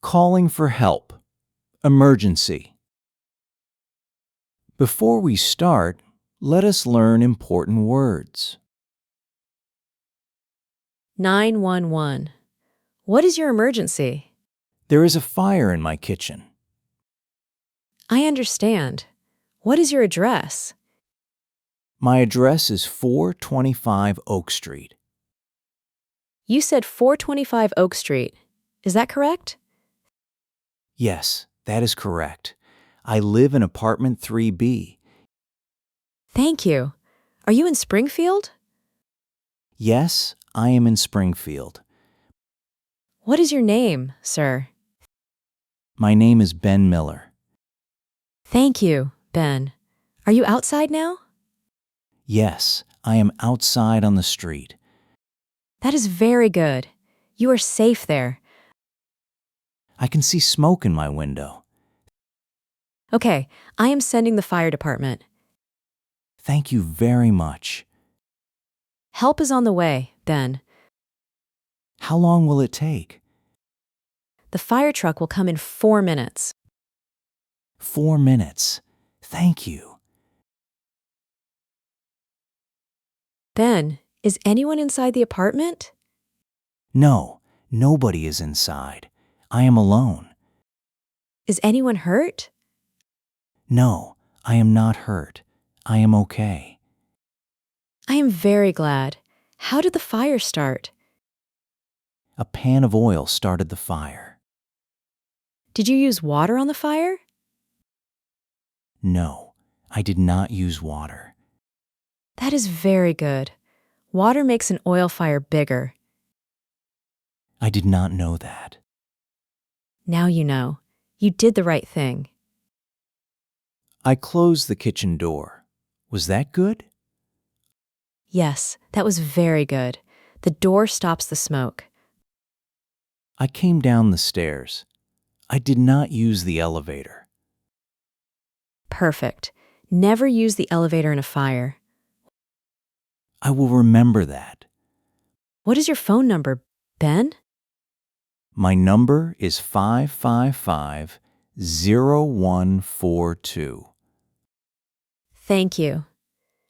Calling for help. Emergency. Before we start, let us learn important words. 911. What is your emergency? There is a fire in my kitchen. I understand. What is your address? My address is 425 Oak Street. You said 425 Oak Street. Is that correct? Yes, that is correct. I live in apartment 3B. Thank you. Are you in Springfield? Yes, I am in Springfield. What is your name, sir? My name is Ben Miller. Thank you, Ben. Are you outside now? Yes, I am outside on the street. That is very good. You are safe there. I can see smoke in my window. Okay, I am sending the fire department. Thank you very much. Help is on the way, Ben. How long will it take? The fire truck will come in 4 minutes. 4 minutes. Thank you. Ben, is anyone inside the apartment? No, nobody is inside. I am alone. Is anyone hurt? No, I am not hurt. I am okay. I am very glad. How did the fire start? A pan of oil started the fire. Did you use water on the fire? No, I did not use water. That is very good. Water makes an oil fire bigger. I did not know that. Now you know. You did the right thing. I closed the kitchen door. Was that good? Yes, that was very good. The door stops the smoke. I came down the stairs. I did not use the elevator. Perfect. Never use the elevator in a fire. I will remember that. What is your phone number, Ben? My number is 555-0142. Thank you.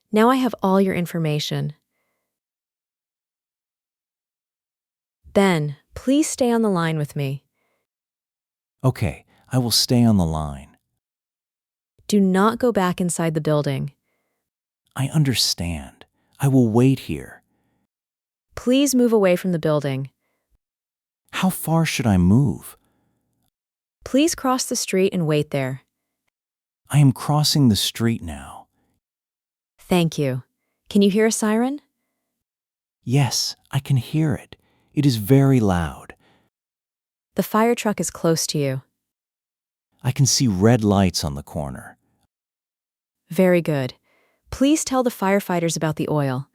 Now I have all your information. Ben, please stay on the line with me. Okay, I will stay on the line. Do not go back inside the building. I understand. I will wait here. Please move away from the building. How far should I move? Please cross the street and wait there. I am crossing the street now. Thank you. Can you hear a siren? Yes, I can hear it. It is very loud. The fire truck is close to you. I can see red lights on the corner. Very good. Please tell the firefighters about the oil.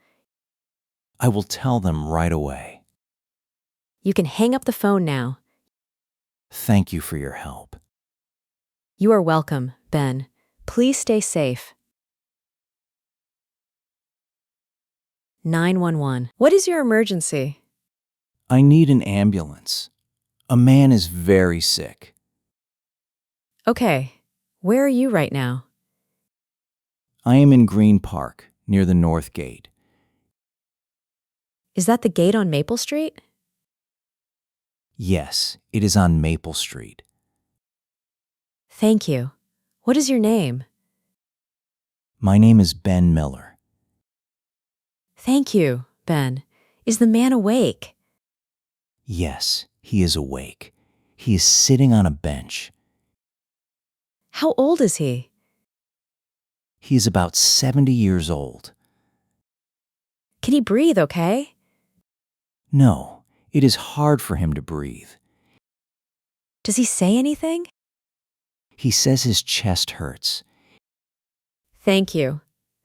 I will tell them right away. You can hang up the phone now. Thank you for your help. You are welcome, Ben. Please stay safe. 911. What is your emergency? I need an ambulance. A man is very sick. Okay. Where are you right now? I am in Green Park, near the North Gate. Is that the gate on Maple Street? Yes, it is on Maple Street. Thank you. What is your name? My name is Ben Miller. Thank you, Ben. Is the man awake? Yes, he is awake. He is sitting on a bench. How old is he? He is about 70 years old. Can he breathe okay? No, it is hard for him to breathe. Does he say anything? He says his chest hurts. Thank you.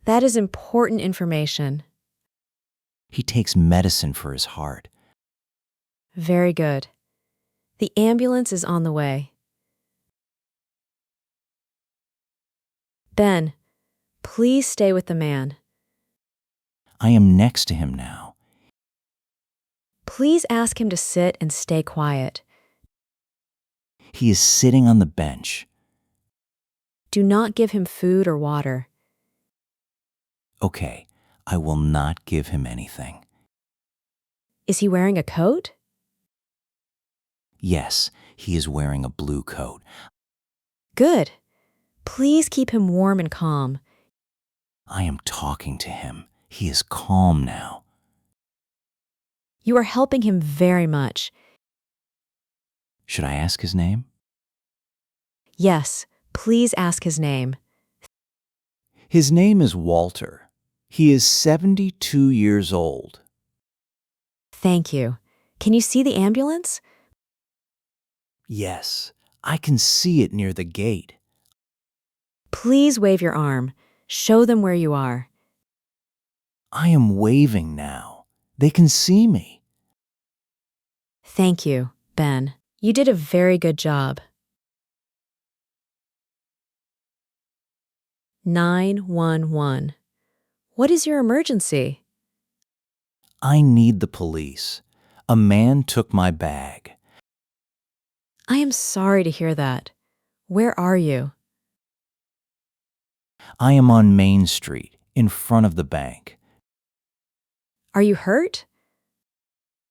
That is important information. He takes medicine for his heart. Very good. The ambulance is on the way. Ben, please stay with the man. I am next to him now. Please ask him to sit and stay quiet. He is sitting on the bench. Do not give him food or water. Okay, I will not give him anything. Is he wearing a coat? Yes, he is wearing a blue coat. Good. Please keep him warm and calm. I am talking to him. He is calm now. You are helping him very much. Should I ask his name? Yes, please ask his name. His name is Walter. He is 72 years old. Thank you. Can you see the ambulance? Yes, I can see it near the gate. Please wave your arm. Show them where you are. I am waving now. They can see me. Thank you, Ben. You did a very good job. 911. What is your emergency? I need the police. A man took my bag. I am sorry to hear that. Where are you? I am on Main Street, in front of the bank. Are you hurt?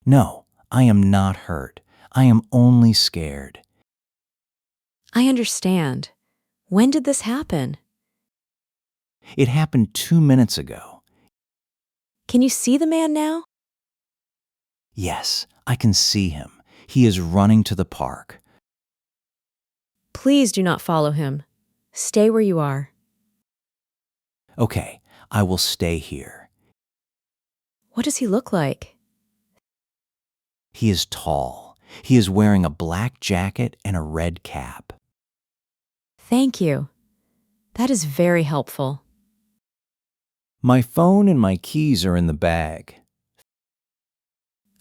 No, I am not hurt. I am only scared. I understand. When did this happen? It happened 2 minutes ago. Can you see the man now? Yes, I can see him. He is running to the park. Please do not follow him. Stay where you are. Okay, I will stay here. What does he look like? He is tall. He is wearing a black jacket and a red cap. Thank you. That is very helpful. My phone and my keys are in the bag.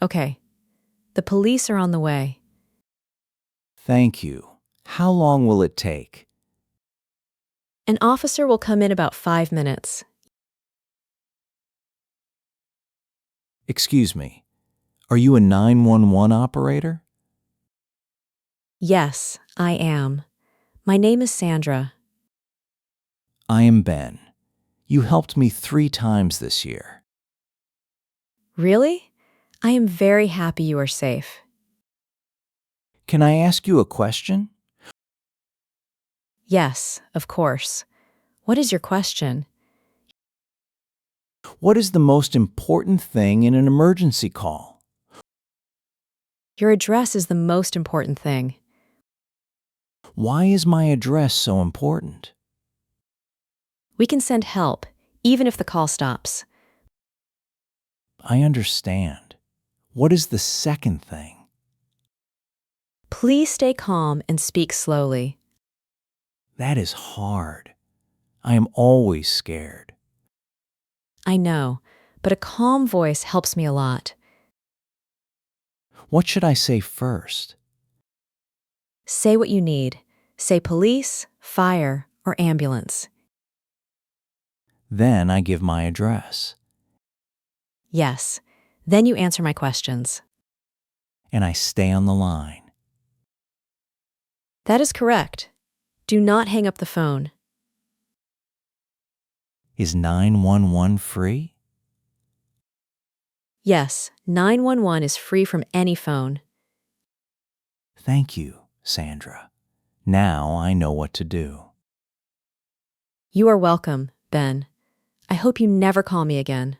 Okay. The police are on the way. Thank you. How long will it take? An officer will come in about 5 minutes. Excuse me. Are you a 911 operator? Yes, I am. My name is Sandra. I am Ben. You helped me 3 times this year. Really? I am very happy you are safe. Can I ask you a question? Yes, of course. What is your question? What is the most important thing in an emergency call? Your address is the most important thing. Why is my address so important? We can send help, even if the call stops. I understand. What is the second thing? Please stay calm and speak slowly. That is hard. I am always scared. I know, but a calm voice helps me a lot. What should I say first? Say what you need. Say police, fire, or ambulance. Then I give my address. Yes. Then you answer my questions. And I stay on the line. That is correct. Do not hang up the phone. Is 911 free? Yes, 911 is free from any phone. Thank you, Sandra. Now I know what to do. You are welcome, Ben. I hope you never call me again.